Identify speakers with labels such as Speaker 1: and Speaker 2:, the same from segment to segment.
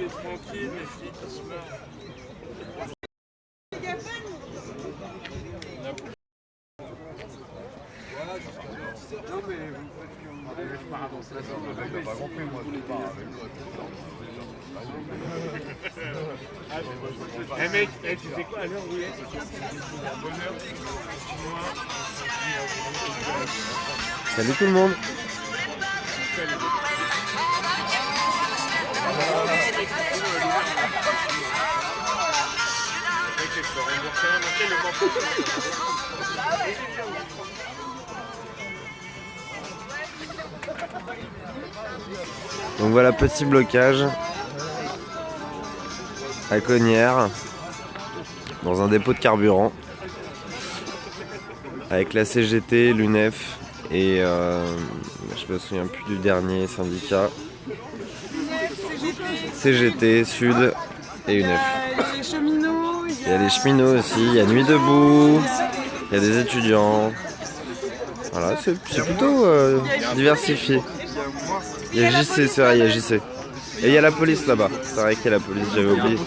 Speaker 1: est tranquille, les flics ils se meurent.
Speaker 2: Non mais vous faites ce que vous voulez, je pars avancer là, il va compris, moi je pars avec
Speaker 1: Eh mec, tu sais quoi à l'heure où il est? Bonheur,
Speaker 3: Salut tout le monde. Donc voilà, petit blocage à Cognières dans un dépôt de carburant avec la CGT, l'UNEF et je me souviens plus du dernier syndicat. CGT, Sud et UNEF.
Speaker 4: Les cheminots,
Speaker 3: Il y a les cheminots aussi, il y a Nuit debout, il y a des étudiants. Voilà, c'est plutôt diversifié. Il y a JC, c'est vrai, il y a JC. Et il y a la police là-bas. C'est vrai qu'il y a la police, j'avais oublié.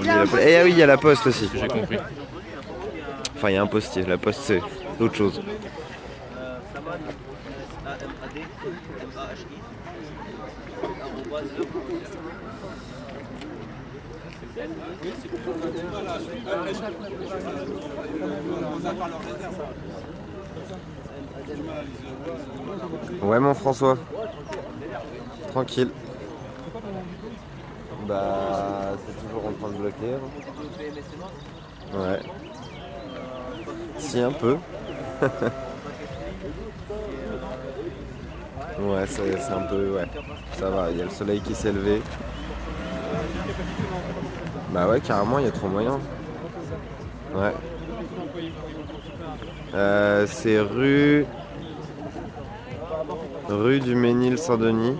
Speaker 3: La police. Et ah oui, il y a la poste aussi.
Speaker 1: j'ai compris.
Speaker 3: Enfin, il y a un postier. La poste, c'est autre chose. Ouais, mon François. Tranquille. Bah, c'est toujours en train de bloquer. Ouais. Si, un peu. Ouais, c'est un peu... Ouais. Ça va, il y a le soleil qui s'est levé. Bah ouais, carrément, il y a trop moyen. Ouais. C'est rue du Ménil-Saint-Denis.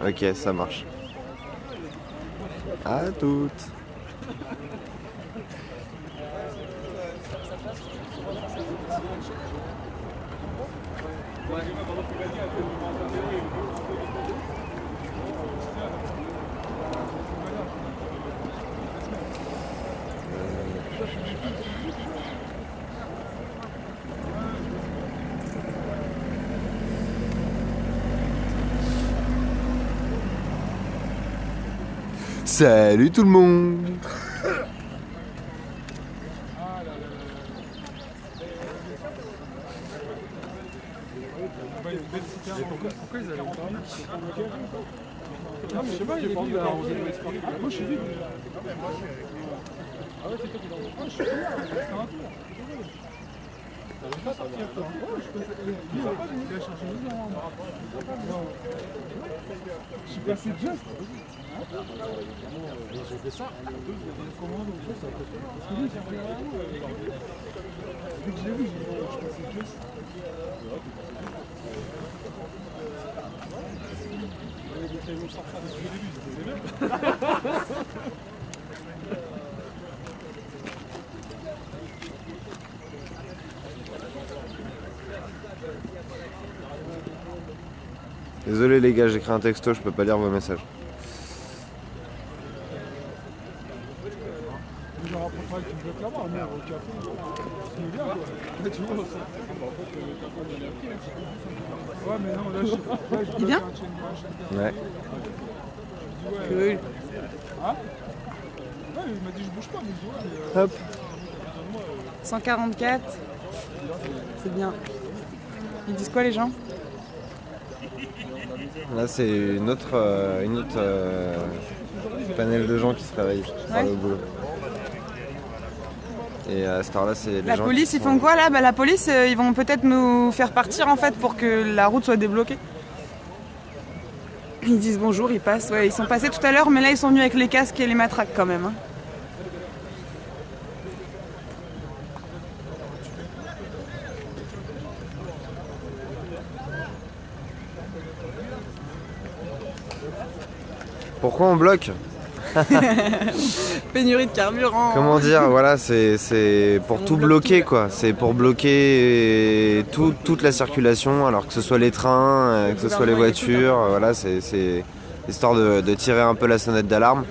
Speaker 3: Ok, ça marche. À toutes. Salut tout le monde.
Speaker 2: Pourquoi ils allaient pas? Non mais je sais pas, j'ai pas envie d'arranger le sport. Moi je suis libre. Ah ouais, c'est toi qui l'envoie. Ah, je suis libre, on va faire un tour. T'avais pas sorti après? Ouais, je peux. Il va pas venir. Il a cherché une heure. Non. Je suis passé just. J'ai fait ça. Comment donc ça peut faire? Parce que lui, j'ai fait un coup. Dès que j'ai vu, je suis passé juste.
Speaker 3: Désolé les gars, j'écris un texto, je peux pas lire vos messages.
Speaker 2: Je rencontre pas qui me bloque là-bas, on est au café, c'est bien quoi. Là tu vois, ça. En fait, t'as pas bien appris, hein. Ouais, mais non, là je
Speaker 4: Il vient?
Speaker 3: Ouais.
Speaker 2: Je dis ouais. Hein? Ouais, il m'a dit je bouge pas, mais je dis ouais.
Speaker 3: Hop.
Speaker 4: 144. C'est bien. Ils disent quoi les gens?
Speaker 3: Là c'est une autre panel de gens qui se réveillent au boulot. Et à cette heure-là, c'est les
Speaker 4: La
Speaker 3: gens
Speaker 4: police, ils font quoi là? Bah la police, ils vont peut-être nous faire partir en fait pour que la route soit débloquée. Ils disent bonjour, ils passent. Ouais, ils sont passés tout à l'heure, mais là ils sont venus avec les casques et les matraques quand même. Hein.
Speaker 3: Pourquoi on bloque?
Speaker 4: Pénurie de carburant.
Speaker 3: Comment dire, voilà, c'est pour tout bloquer quoi. C'est pour bloquer toute la circulation, alors que ce soit les trains, que ce soit les voitures. Voilà, c'est histoire de tirer un peu la sonnette d'alarme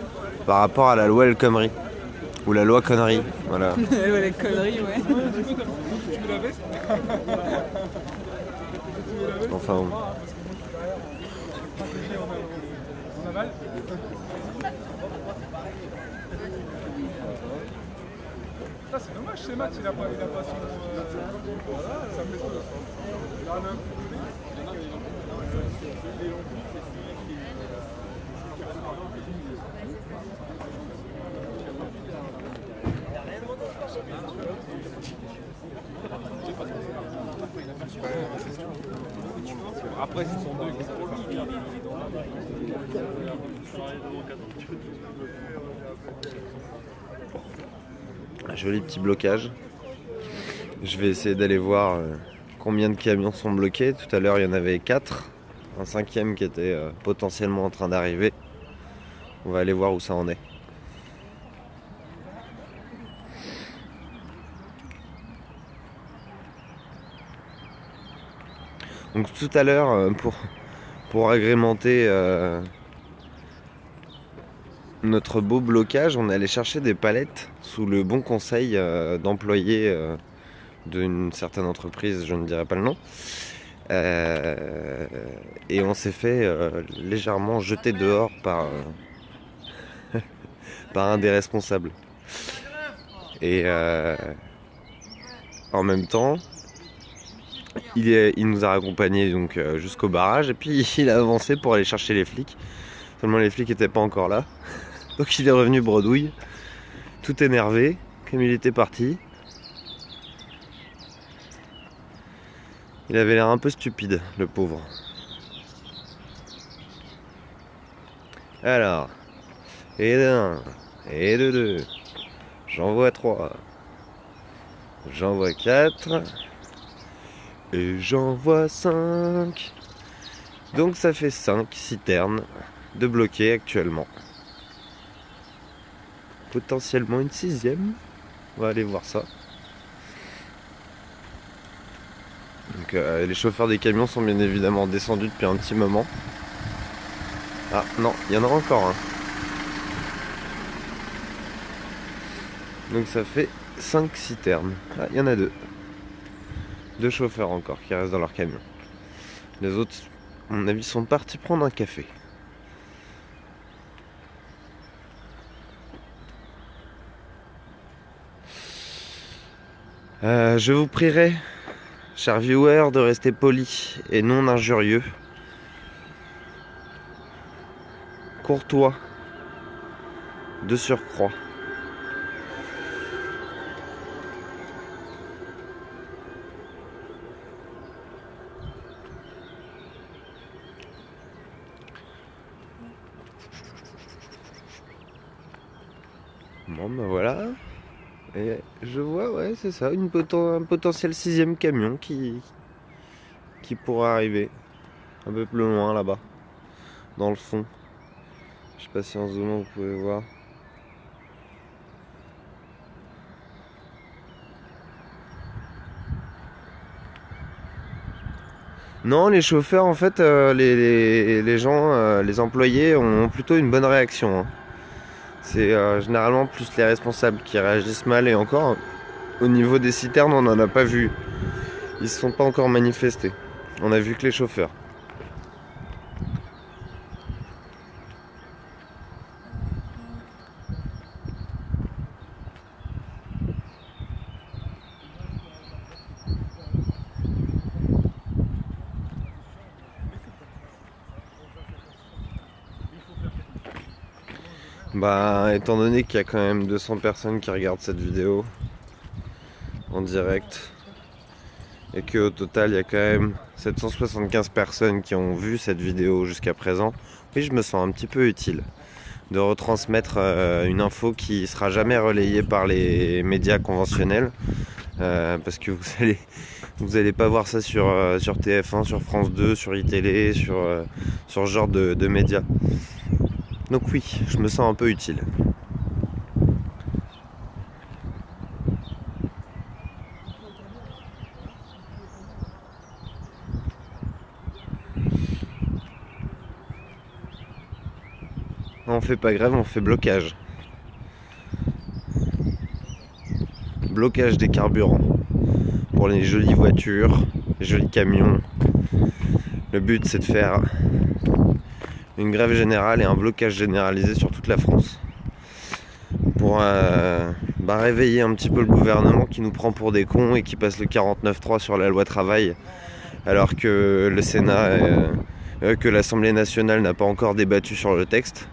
Speaker 3: par rapport à la loi El Khomri. Ou la loi connerie, voilà.
Speaker 4: Ouais, les conneries, ouais.
Speaker 2: Tu veux la veste?
Speaker 3: Enfin bon.
Speaker 2: En aval? Ah, c'est dommage, c'est Matt, il a pas son... Voilà, sa méthode. Il a un peu
Speaker 1: Après, ce sont deux.
Speaker 3: Un joli petit blocage. Je vais essayer d'aller voir combien de camions sont bloqués. Tout à l'heure, il y en avait 4. Un 5e qui était potentiellement en train d'arriver. On va aller voir où ça en est. Donc tout à l'heure, pour agrémenter notre beau blocage, on est allé chercher des palettes sous le bon conseil d'employés d'une certaine entreprise, je ne dirai pas le nom. Et on s'est fait légèrement jeter dehors par un des responsables. Et en même temps, il nous a raccompagnés donc jusqu'au barrage et puis il a avancé pour aller chercher les flics. Seulement les flics n'étaient pas encore là. Donc il est revenu bredouille, tout énervé, comme il était parti. Il avait l'air un peu stupide, le pauvre. Alors, et d'un, et de deux, j'en vois 3, j'en vois 4, et j'en vois 5. Donc ça fait 5 citernes de bloquées actuellement. Potentiellement une 6e. On va aller voir ça. Donc les chauffeurs des camions sont bien évidemment descendus depuis un petit moment. Ah non, il y en aura encore un. Donc ça fait 5 citernes. Ah, il y en a 2. 2 chauffeurs encore qui restent dans leur camion. Les autres, à mon avis, sont partis prendre un café. Je vous prierai, chers viewers, de rester polis et non injurieux. Courtois, de surcroît. Bon ben voilà. Et je vois, ouais, c'est ça, un potentiel 6e camion qui pourra arriver un peu plus loin là-bas, dans le fond. Je sais pas si en zoomant vous pouvez voir. Non, les chauffeurs, en fait, les gens, les employés ont plutôt une bonne réaction. Hein. C'est généralement plus les responsables qui réagissent mal, et encore, au niveau des citernes, on n'en a pas vu. Ils se sont pas encore manifestés. On a vu que les chauffeurs. Bah, étant donné qu'il y a quand même 200 personnes qui regardent cette vidéo en direct et qu'au total il y a quand même 775 personnes qui ont vu cette vidéo jusqu'à présent, oui, je me sens un petit peu utile de retransmettre une info qui sera jamais relayée par les médias conventionnels, parce que vous allez pas voir ça sur TF1, sur France 2, sur iTélé, sur ce genre de médias. Donc oui, je me sens un peu utile. On fait pas grève, on fait blocage. Blocage des carburants pour les jolies voitures, les jolis camions. Le but c'est de faire une grève générale et un blocage généralisé sur toute la France pour réveiller un petit peu le gouvernement qui nous prend pour des cons et qui passe le 49.3 sur la loi travail alors que le Sénat que l'Assemblée nationale n'a pas encore débattu sur le texte.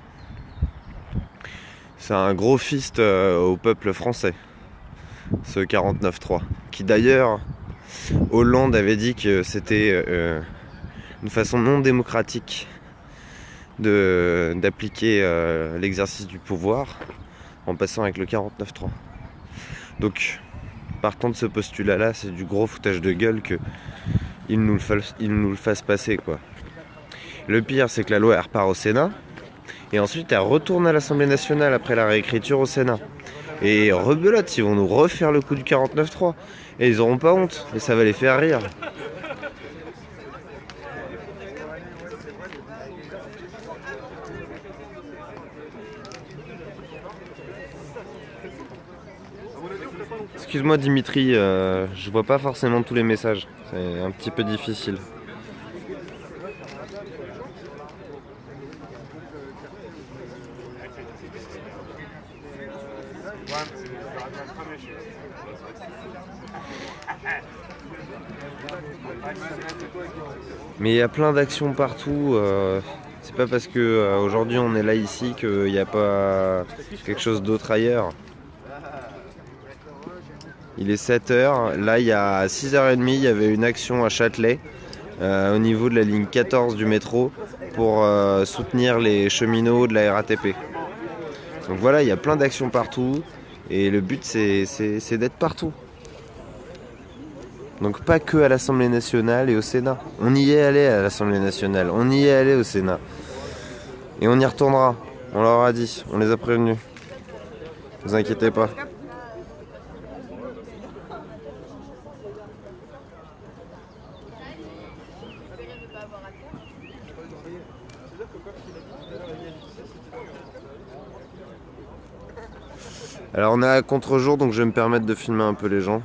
Speaker 3: C'est un gros fist au peuple français, ce 49.3, qui d'ailleurs, Hollande avait dit que c'était une façon non démocratique d'appliquer l'exercice du pouvoir en passant avec le 49.3. Donc, partant de ce postulat-là, c'est du gros foutage de gueule qu'il nous le fasse passer, quoi. Le pire, c'est que la loi elle repart au Sénat. Et ensuite, elle retourne à l'Assemblée nationale après la réécriture au Sénat. Et rebelote, ils vont nous refaire le coup du 49.3. Et ils auront pas honte. Et ça va les faire rire. Excuse-moi Dimitri, je vois pas forcément tous les messages. C'est un petit peu difficile. Mais il y a plein d'actions partout. C'est pas parce que aujourd'hui on est là ici qu'il n'y a pas quelque chose d'autre ailleurs. Il est 7h. Là, il y a 6h30, il y avait une action à Châtelet au niveau de la ligne 14 du métro pour soutenir les cheminots de la RATP. Donc voilà, il y a plein d'actions partout et le but c'est d'être partout. Donc pas que à l'Assemblée nationale et au Sénat. On y est allé à l'Assemblée nationale, on y est allé au Sénat. Et on y retournera, on leur a dit, on les a prévenus. Ne vous inquiétez pas. Alors on est à contre-jour, donc je vais me permettre de filmer un peu les gens.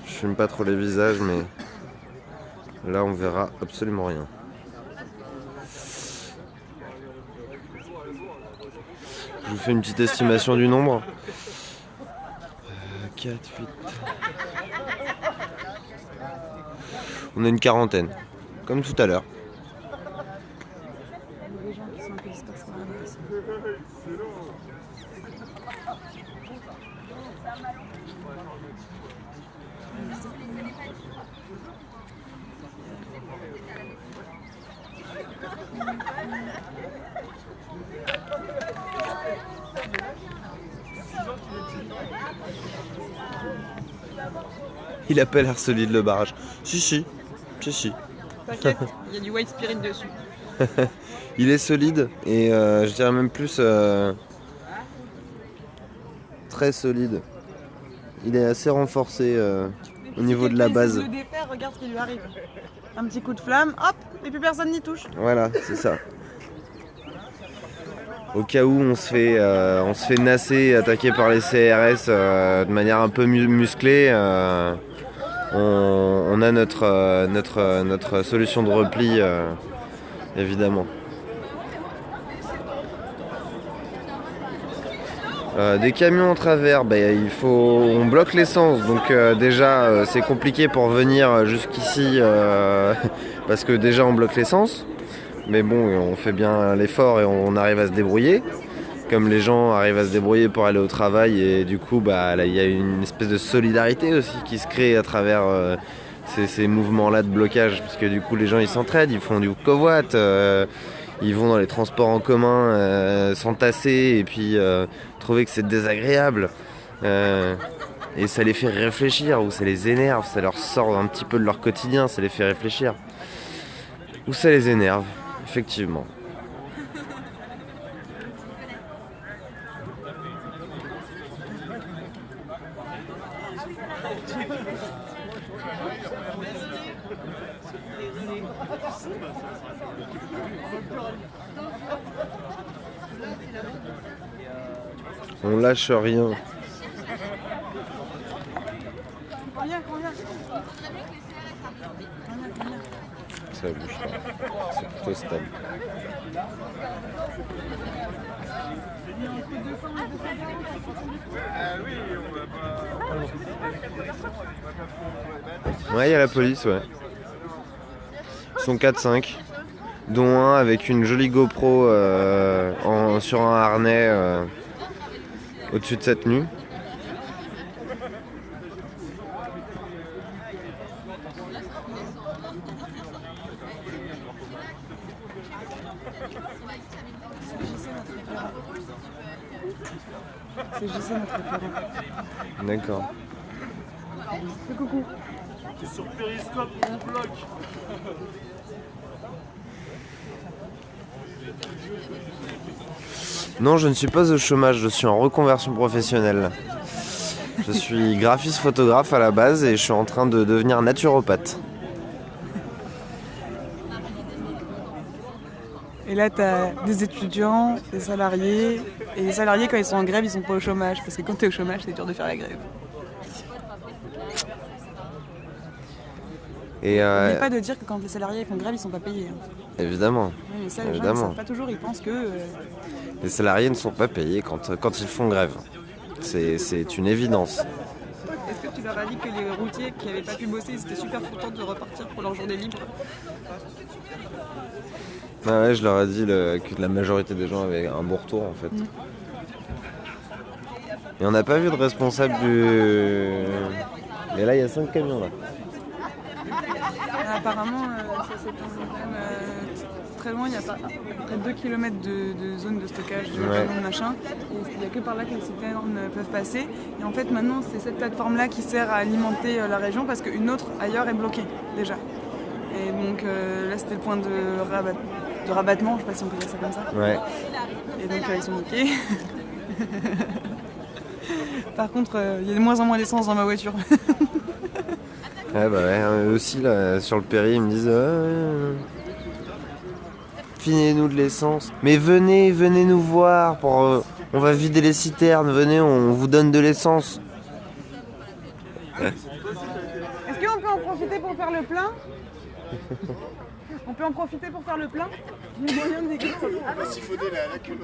Speaker 3: Je filme pas trop les visages, mais là on verra absolument rien. Je vous fais une petite estimation du nombre. 4, 8. On a une quarantaine, comme tout à l'heure. Il a pas l'air solide le barrage. Si.
Speaker 4: T'inquiète, il y a du white spirit dessus.
Speaker 3: Il est solide et je dirais même plus très solide. Il est assez renforcé au niveau de la base.
Speaker 4: Le défaire, regarde ce qui lui arrive. Un petit coup de flamme, hop, et plus personne n'y touche.
Speaker 3: Voilà, c'est ça. Au cas où on se fait nasser, attaquer par les CRS de manière un peu musclée, on a notre solution de repli, évidemment. Des camions en travers, on bloque l'essence, donc déjà c'est compliqué pour venir jusqu'ici parce que déjà on bloque l'essence. Mais bon, on fait bien l'effort et on arrive à se débrouiller. Comme les gens arrivent à se débrouiller pour aller au travail, et du coup, là, il y a une espèce de solidarité aussi qui se crée à travers ces mouvements-là de blocage, parce que du coup, les gens ils s'entraident, ils font du covoit, ils vont dans les transports en commun s'entasser et puis trouver que c'est désagréable. Et ça les fait réfléchir, ou ça les énerve, ça leur sort un petit peu de leur quotidien, ça les fait réfléchir. Ou ça les énerve. Effectivement. On lâche rien.
Speaker 4: Combien
Speaker 3: Ça bouge pas. C'est plutôt stable. Ouais, il y a la police, ouais. Ils sont 4-5, dont un avec une jolie GoPro sur un harnais au-dessus de sa tenue.
Speaker 4: C'est JC notre référent.
Speaker 3: D'accord.
Speaker 4: Fais coucou.
Speaker 1: T'es sur Périscope, on bloque.
Speaker 3: Non, je ne suis pas au chômage, je suis en reconversion professionnelle. Je suis graphiste photographe à la base et je suis en train de devenir naturopathe.
Speaker 4: Et là, tu as des étudiants, des salariés. Et les salariés, quand ils sont en grève, ils sont pas au chômage. Parce que quand tu es au chômage, c'est dur de faire la grève.
Speaker 3: Et
Speaker 4: N'oublie pas de dire que quand les salariés font grève, ils sont pas payés. Hein.
Speaker 3: évidemment,
Speaker 4: Oui, mais ça, les gens ne
Speaker 3: évidemment.
Speaker 4: savent pas toujours. Ils pensent que...
Speaker 3: Les salariés ne sont pas payés quand ils font grève. C'est une évidence.
Speaker 4: Est-ce que tu leur as dit que les routiers qui n'avaient pas pu bosser, ils étaient super contents de repartir pour leur journée libre?
Speaker 3: Ah ouais, je leur ai dit que la majorité des gens avaient un bon retour en fait. Et on n'a pas vu de responsable du... Mais là, il y a 5 camions là.
Speaker 4: Apparemment, ça s'étend quand même très loin. Il y a pas près de 2 km de zone de stockage de
Speaker 3: Ouais.
Speaker 4: camions de machin. Et il n'y a que par là que les citernes peuvent passer. Et en fait, maintenant, c'est cette plateforme-là qui sert à alimenter la région parce qu'une autre ailleurs est bloquée déjà. Et donc là, c'était le point de rabattement, je sais pas si on peut dire ça comme ça.
Speaker 3: Ouais.
Speaker 4: Et donc ils sont niqués. Par contre, il y a de moins en moins d'essence dans ma voiture.
Speaker 3: Ouais, bah ouais, eux aussi là, sur le péri, ils me disent filez-nous de l'essence. Mais venez nous voir, on va vider les citernes, venez, on vous donne de l'essence.
Speaker 4: Est-ce qu'on peut en profiter pour faire le plein? On peut en profiter pour faire le plein? Il y a moyen de dégueuler.
Speaker 1: Ah bah s'il faut la queue.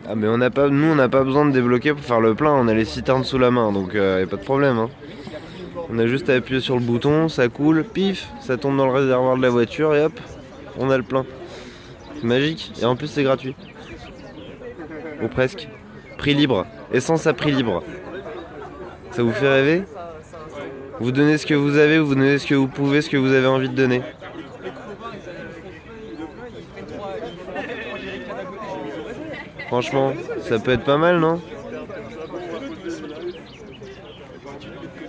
Speaker 3: Ah mais nous on n'a pas besoin de débloquer pour faire le plein, on a les citernes sous la main, donc y a pas de problème. Hein. On a juste à appuyer sur le bouton, ça coule, pif, ça tombe dans le réservoir de la voiture et hop, on a le plein. C'est magique, et en plus c'est gratuit. Ou presque. Prix libre, essence à prix libre. Ça vous fait rêver? Vous donnez ce que vous avez, vous donnez ce que vous pouvez, ce que vous avez envie de donner. Franchement, ça peut être pas mal, non?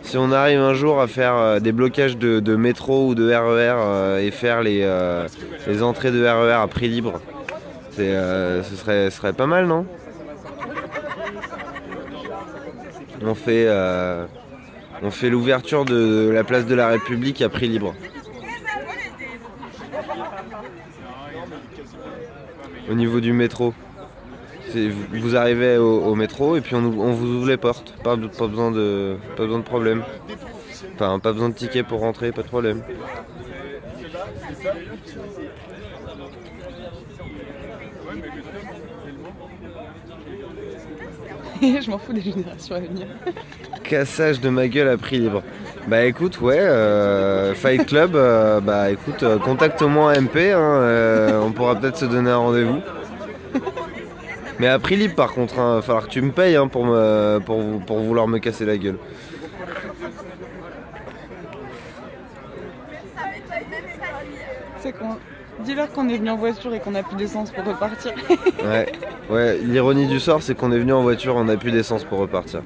Speaker 3: Si on arrive un jour à faire des blocages de métro ou de RER et faire les entrées de RER à prix libre, ce serait pas mal, non? On fait l'ouverture de la place de la République à prix libre. Au niveau du métro. Vous arrivez au métro et puis on vous ouvre les portes. Pas besoin de problème. Enfin, pas besoin de ticket pour rentrer, pas de problème.
Speaker 4: Je m'en fous des générations à venir.
Speaker 3: Cassage de ma gueule à prix libre. Bah écoute, ouais, Fight Club, bah écoute, contacte-moi en MP, hein, on pourra peut-être se donner un rendez-vous. Mais à prix libre par contre, il va falloir que tu me payes hein, pour vouloir me casser la gueule.
Speaker 4: C'est qu'on... Dis-leur qu'on est venu en voiture et qu'on n'a plus d'essence pour repartir.
Speaker 3: Ouais, l'ironie du sort c'est qu'on est venu en voiture, on n'a plus d'essence pour repartir.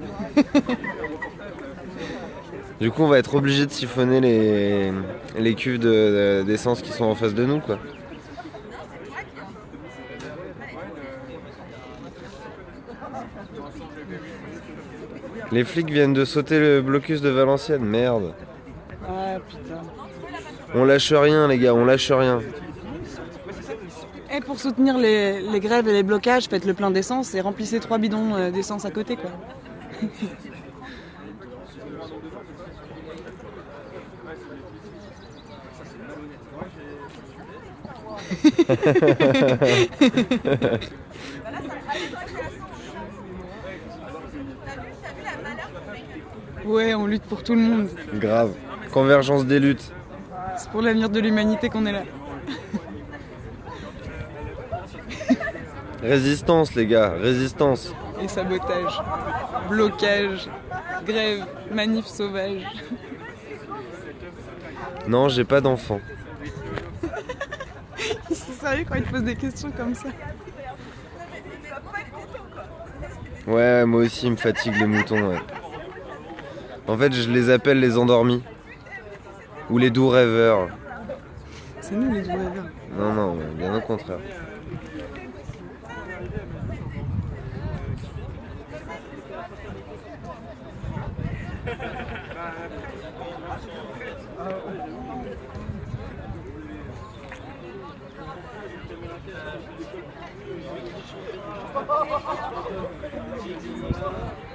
Speaker 3: Du coup on va être obligé de siphonner les cuves d'essence qui sont en face de nous quoi. Les flics viennent de sauter le blocus de Valenciennes, merde.
Speaker 4: Ah putain.
Speaker 3: On lâche rien les gars, on lâche rien.
Speaker 4: Et pour soutenir les grèves et les blocages, faites le plein d'essence et remplissez 3 bidons d'essence à côté quoi. Ouais, on lutte pour tout le monde.
Speaker 3: Grave. Convergence des luttes.
Speaker 4: C'est pour l'avenir de l'humanité qu'on est là.
Speaker 3: Résistance les gars, résistance.
Speaker 4: Et sabotage, blocage, grève, manif sauvage.
Speaker 3: Non, j'ai pas d'enfant.
Speaker 4: Ils sont sérieux quand ils te posent des questions comme ça?
Speaker 3: Ouais, moi aussi il me fatigue les moutons, ouais. En fait, je les appelle les endormis. Ou les doux rêveurs.
Speaker 4: C'est nous les doux rêveurs.
Speaker 3: Non, non, bien au contraire.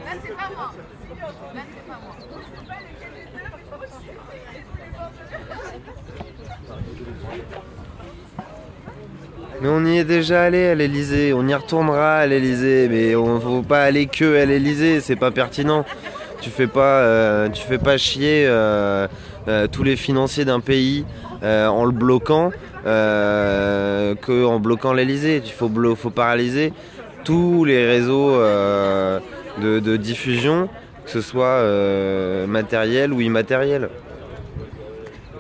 Speaker 5: Là, c'est pas moi. Là, c'est pas moi.
Speaker 3: Mais on y est déjà allé à l'Elysée, on y retournera à l'Elysée, mais on faut pas aller que à l'Elysée, c'est pas pertinent. Tu fais pas chier tous les financiers d'un pays en le bloquant que en bloquant l'Elysée. Il faut paralyser tous les réseaux de diffusion, que ce soit matériel ou immatériel.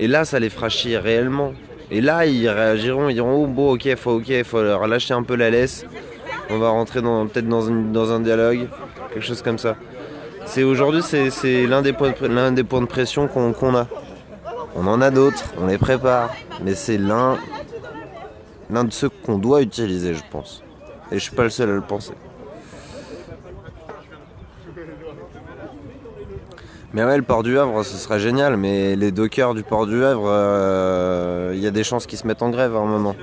Speaker 3: Et là, ça les fera chier réellement. Et là, ils réagiront, ils diront oh, bon, ok, faut leur lâcher un peu la laisse. On va rentrer peut-être dans un dialogue, quelque chose comme ça. Aujourd'hui, c'est l'un des points de pression qu'on a. On en a d'autres, on les prépare, mais c'est l'un de ceux qu'on doit utiliser, je pense. Et je suis pas le seul à le penser. Mais ouais, le port du Havre, ce sera génial, mais les dockers du port du Havre, il y a des chances qu'ils se mettent en grève à un moment.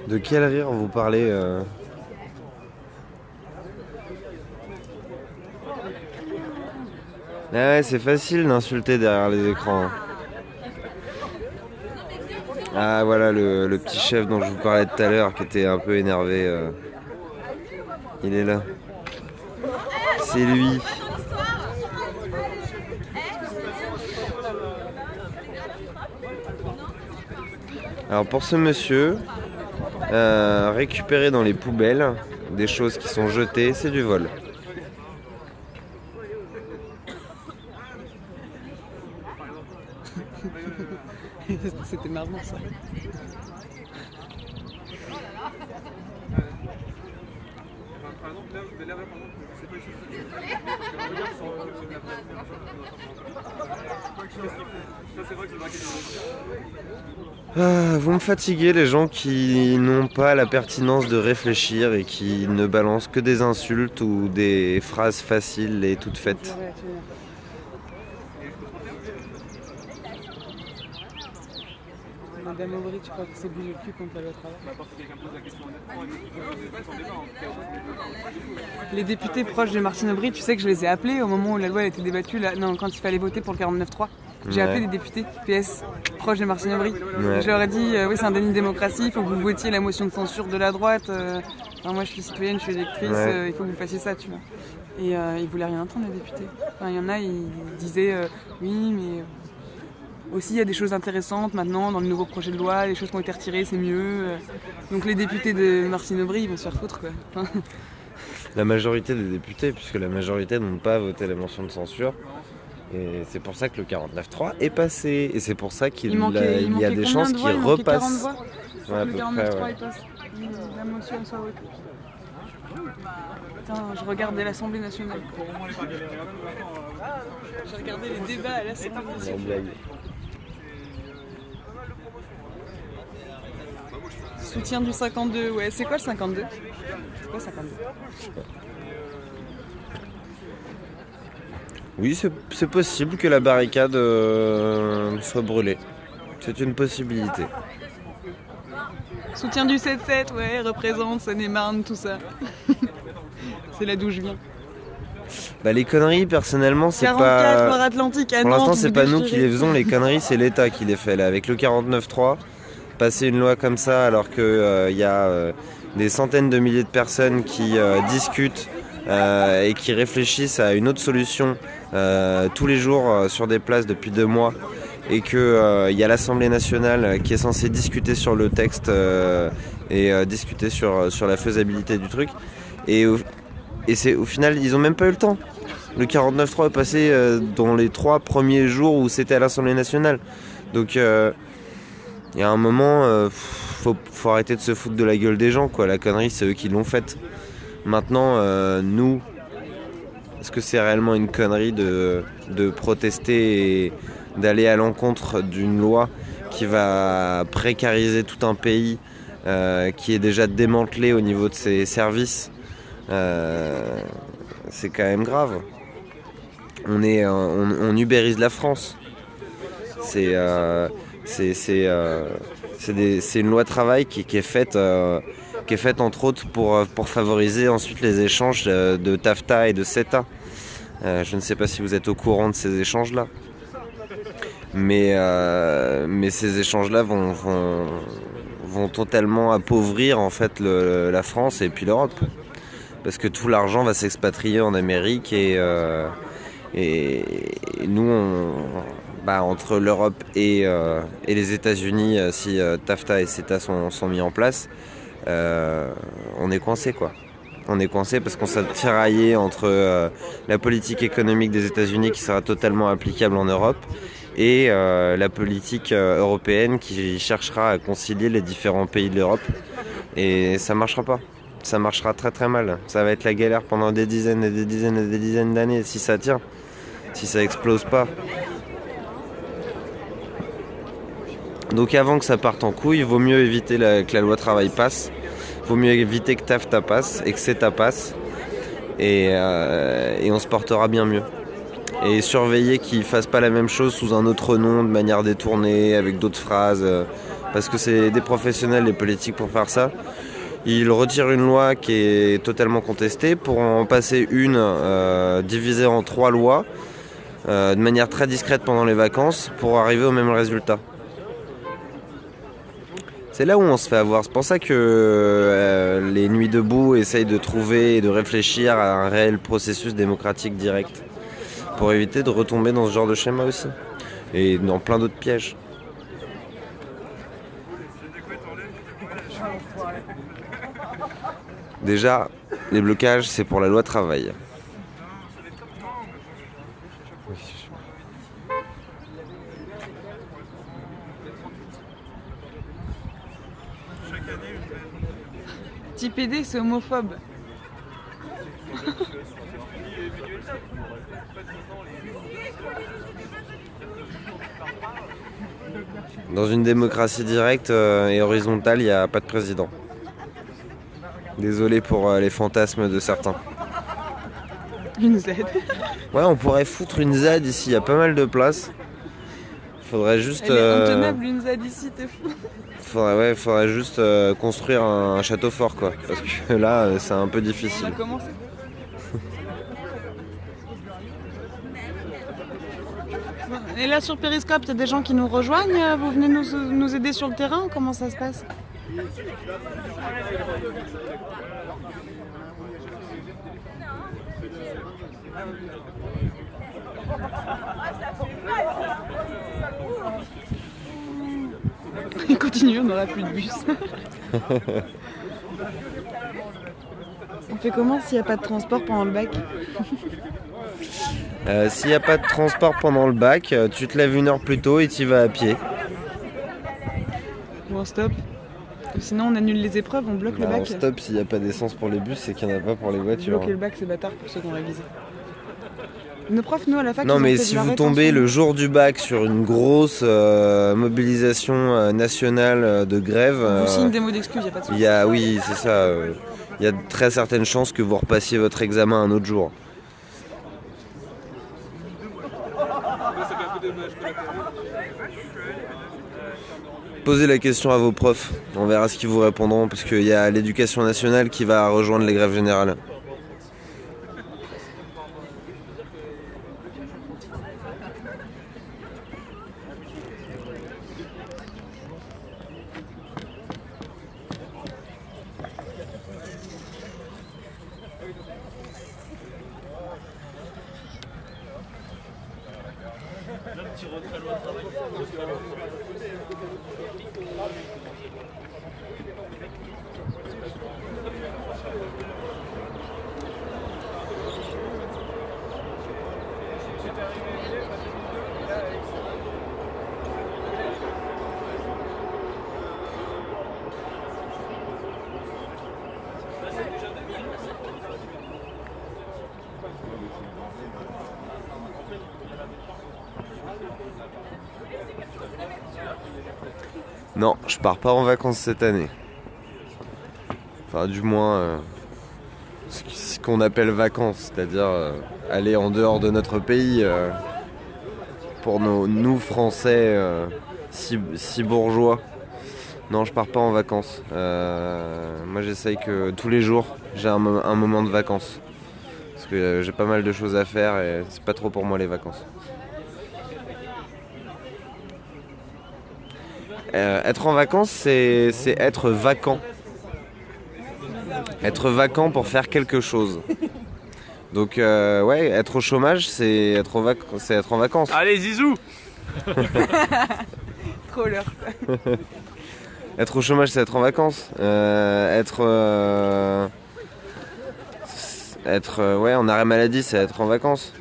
Speaker 3: De quel rire vous parlez Ah ouais, c'est facile d'insulter derrière les écrans. Ah voilà le petit chef dont je vous parlais tout à l'heure qui était un peu énervé. Il est là. C'est lui. Alors pour ce monsieur, récupérer dans les poubelles des choses qui sont jetées, c'est du vol.
Speaker 4: C'était marrant ça.
Speaker 3: Vous me fatiguez les gens qui n'ont pas la pertinence de réfléchir et qui ne balancent que des insultes ou des phrases faciles et toutes faites.
Speaker 4: Madame Aubry, tu crois que c'est bougé le cul contre la loi travail? Les députés proches de Martine Aubry, tu sais que je les ai appelés au moment où la loi a été débattue, là, non, quand il fallait voter pour le 49.3. J'ai appelé des députés PS proches de Martine Aubry.
Speaker 3: Ouais.
Speaker 4: Je leur ai dit, oui, c'est un déni de démocratie, il faut que vous votiez la motion de censure de la droite. Enfin, moi, je suis citoyenne, je suis électrice, il faut que vous fassiez ça, tu vois. Et ils voulaient rien entendre, les députés. Enfin, il y en a, ils disaient, oui, mais... Aussi, il y a des choses intéressantes maintenant dans le nouveau projet de loi, les choses qui ont été retirées, c'est mieux. Donc les députés de Martine Aubry, ils vont se faire foutre, quoi. Enfin...
Speaker 3: La majorité des députés, puisque la majorité n'ont pas voté la motion de censure. Et c'est pour ça que le 49.3 est passé. Et c'est pour ça qu'il y a des chances qu'il repasse.
Speaker 4: Ouais, le 49.3 il passe. La motion soit votée. Putain, je regardais l'Assemblée nationale. J'ai regardé les débats à l'Assemblée nationale. Soutien du 52, ouais, c'est quoi le 52? C'est quoi 52?
Speaker 3: Je sais pas. Oui, c'est possible que la barricade soit brûlée. C'est une possibilité.
Speaker 4: Soutien du 7-7, ouais, représente Seine-et-Marne, tout ça. C'est là d'où je viens.
Speaker 3: Bah les conneries, personnellement, c'est
Speaker 4: 44,
Speaker 3: pas...
Speaker 4: Loire-Atlantique, à
Speaker 3: Pour l'instant,
Speaker 4: Nantes,
Speaker 3: c'est
Speaker 4: vous
Speaker 3: pas nous
Speaker 4: déchirez.
Speaker 3: qui les faisons, les conneries, c'est l'État qui les fait là. Avec le 49.3, passer une loi comme ça alors qu'il y a des centaines de milliers de personnes qui discutent et qui réfléchissent à une autre solution tous les jours sur des places depuis 2 mois et qu'il y a l'Assemblée nationale qui est censée discuter sur le texte et discuter sur la faisabilité du truc. Et c'est au final, ils ont même pas eu le temps. Le 49.3 est passé dans les 3 premiers jours où c'était à l'Assemblée nationale. Donc il y a un moment, faut arrêter de se foutre de la gueule des gens, quoi. La connerie, c'est eux qui l'ont faite. Maintenant, nous, est-ce que c'est réellement une connerie de protester et d'aller à l'encontre d'une loi qui va précariser tout un pays qui est déjà démantelé au niveau de ses services? C'est quand même grave. On ubérise la France. C'est une loi travail qui est faite entre autres pour favoriser ensuite les échanges de TAFTA et de CETA. Je ne sais pas si vous êtes au courant de ces échanges-là. Mais ces échanges-là vont totalement appauvrir en fait la France et puis l'Europe. Parce que tout l'argent va s'expatrier en Amérique et nous, entre l'Europe et les États-Unis, si TAFTA et CETA sont mis en place, on est coincé, quoi. On est coincé parce qu'on s'est tiraillé entre la politique économique des États-Unis qui sera totalement applicable en Europe et la politique européenne qui cherchera à concilier les différents pays de l'Europe. Et ça marchera pas. Ça marchera très très mal. Ça va être la galère pendant des dizaines et des dizaines et des dizaines d'années si ça tient, si ça explose pas. Donc avant que ça parte en couille, il vaut mieux éviter que la loi travail passe. Il vaut mieux éviter que TAFTA passe et que CETA passe. Et on se portera bien mieux. Et surveiller qu'ils ne fassent pas la même chose sous un autre nom, de manière détournée, avec d'autres phrases. Parce que c'est des professionnels, les politiques, pour faire ça. Ils retirent une loi qui est totalement contestée pour en passer une divisée en 3 lois de manière très discrète pendant les vacances pour arriver au même résultat. C'est là où on se fait avoir. C'est pour ça que les Nuits debout essayent de trouver et de réfléchir à un réel processus démocratique direct pour éviter de retomber dans ce genre de schéma aussi et dans plein d'autres pièges. Déjà, les blocages, c'est pour la loi travail.
Speaker 4: Petit PD, c'est homophobe.
Speaker 3: Dans une démocratie directe et horizontale, il n'y a pas de président. Désolé pour les fantasmes de certains.
Speaker 4: Une Z.
Speaker 3: Ouais, on pourrait foutre une ZAD ici, il y a pas mal de place. Faudrait juste...
Speaker 4: Elle est intenable, une Z ici, t'es fou.
Speaker 3: Faudrait juste construire un château fort, quoi. Parce que là, c'est un peu difficile.
Speaker 4: On a commencé. Et là sur Periscope, il y a des gens qui nous rejoignent. Vous venez nous aider sur le terrain? Comment ça se passe? Continue, on n'aura plus de bus. On fait comment s'il n'y a pas de transport pendant le bac?
Speaker 3: S'il n'y a pas de transport pendant le bac, tu te lèves 1 heure plus tôt et tu y vas à pied.
Speaker 4: Bon, stop. Sinon, on annule les épreuves, on bloque le bac.
Speaker 3: Stop, s'il n'y a pas d'essence pour les bus, c'est qu'il n'y en a pas pour les voitures.
Speaker 4: Bloquer le bac, c'est bâtard pour ceux qui ont révisé. Nos profs, nous, à la fac,
Speaker 3: Non,
Speaker 4: ils ont
Speaker 3: mais
Speaker 4: fait
Speaker 3: si
Speaker 4: de la
Speaker 3: vous
Speaker 4: rétention.
Speaker 3: tombez le jour du bac sur une grosse mobilisation nationale de grève...
Speaker 4: On vous signe des mots d'excuses, il n'y a pas de souci.
Speaker 3: Oui, c'est ça. Il y a de très certaines chances que vous repassiez votre examen un autre jour. Posez la question à vos profs, on verra ce qu'ils vous répondront, parce qu'il y a l'éducation nationale qui va rejoindre les grèves générales. Non, je pars pas en vacances cette année. Enfin, du moins, ce qu'on appelle vacances, c'est-à-dire aller en dehors de notre pays pour nous Français si bourgeois. Non, je pars pas en vacances. Moi, j'essaye que tous les jours, j'ai un moment de vacances. Parce que j'ai pas mal de choses à faire et c'est pas trop pour moi les vacances. Être en vacances, c'est être vacant. Être vacant pour faire quelque chose. Donc, ouais, être au chômage, c'est être en vacances.
Speaker 1: Allez, Zizou!
Speaker 4: Trop l'heure.
Speaker 3: Être au chômage, c'est être en vacances. Être en arrêt maladie, c'est être en vacances.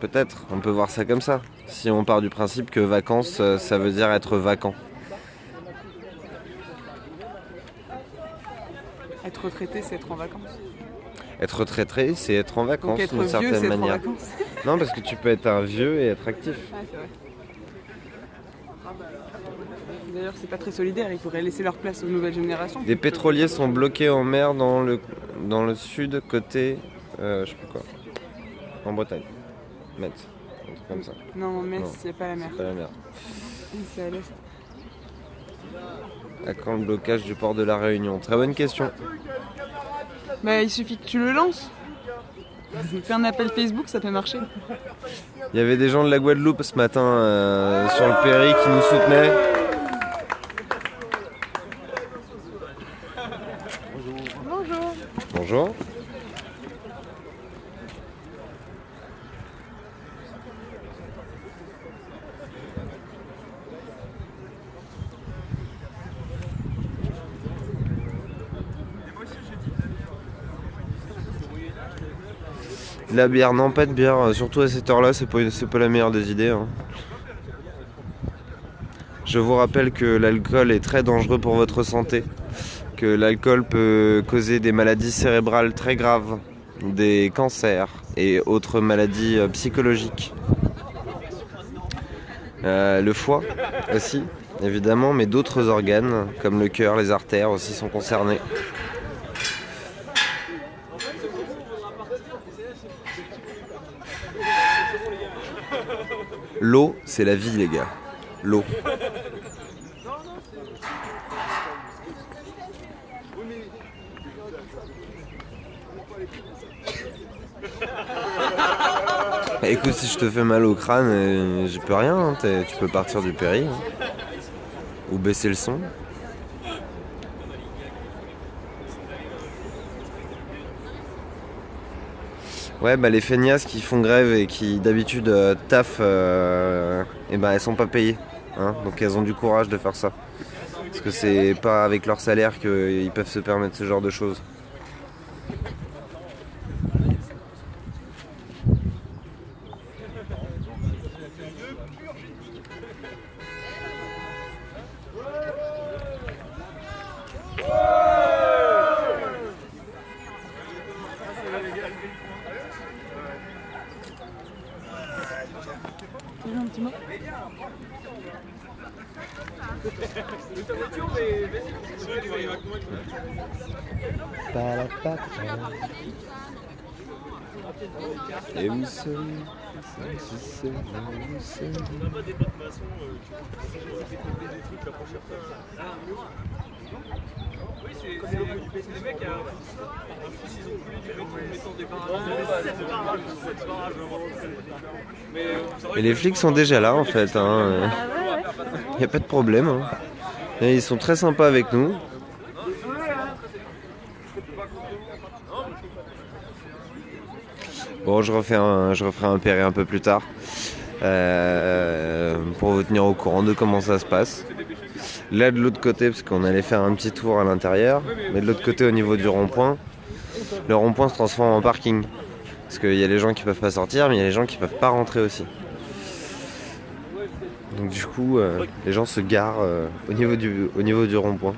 Speaker 3: Peut-être, on peut voir ça comme ça. Si on part du principe que vacances, ça veut dire être vacant.
Speaker 4: Être retraité, c'est être en vacances.
Speaker 3: Être retraité, c'est être en vacances
Speaker 4: Donc être
Speaker 3: d'une
Speaker 4: vieux,
Speaker 3: certaine
Speaker 4: c'est être en
Speaker 3: manière.
Speaker 4: vacances.
Speaker 3: Non, parce que tu peux être un vieux et être actif.
Speaker 4: Ah, c'est vrai. D'ailleurs, c'est pas très solidaire, il faudrait laisser leur place aux nouvelles générations.
Speaker 3: Des pétroliers sont bloqués en mer dans le sud, côté, je sais pas quoi, en Bretagne. Metz, un truc comme ça.
Speaker 4: Non, Metz,
Speaker 3: Non.
Speaker 4: il n'y a pas la mer.
Speaker 3: C'est pas la mer.
Speaker 4: C'est à l'est.
Speaker 3: À quand le blocage du port de la Réunion? Très bonne question.
Speaker 4: Bah, il suffit que tu le lances. Fais un appel Facebook, ça peut marcher.
Speaker 3: Il y avait des gens de la Guadeloupe ce matin sur le Péri qui nous soutenaient.
Speaker 4: Bonjour.
Speaker 3: Bonjour. De la bière, non pas de bière, surtout à cette heure-là, c'est pas la meilleure des idées. Hein. Je vous rappelle que l'alcool est très dangereux pour votre santé, que l'alcool peut causer des maladies cérébrales très graves, des cancers et autres maladies psychologiques. Le foie aussi, évidemment, mais d'autres organes comme le cœur, les artères aussi sont concernés. L'eau, c'est la vie, les gars. L'eau. Bah, écoute, si je te fais mal au crâne, j'y peux rien. Hein, tu peux partir du péri. Hein. Ou baisser le son. Ouais, bah les feignasses qui font grève et qui d'habitude taffent, et bah elles sont pas payées. Hein, donc elles ont du courage de faire ça. Parce que c'est pas avec leur salaire qu'ils peuvent se permettre ce genre de choses.
Speaker 4: Tu veux un petit mot?
Speaker 3: Et où seul, Et les flics sont déjà là en fait, hein. Y a pas de problème. Hein. Et ils sont très sympas avec nous. Bon, je referai un péré un peu plus tard pour vous tenir au courant de comment ça se passe. Là de l'autre côté, parce qu'on allait faire un petit tour à l'intérieur, mais de l'autre côté au niveau du rond-point, le rond-point se transforme en parking. Parce qu'il y a les gens qui peuvent pas sortir, mais il y a les gens qui peuvent pas rentrer aussi. Donc du coup, les gens se garent au niveau du rond-point.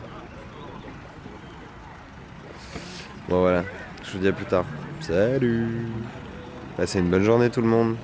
Speaker 3: Bon voilà, je vous dis à plus tard. Salut! Passez une bonne journée tout le monde.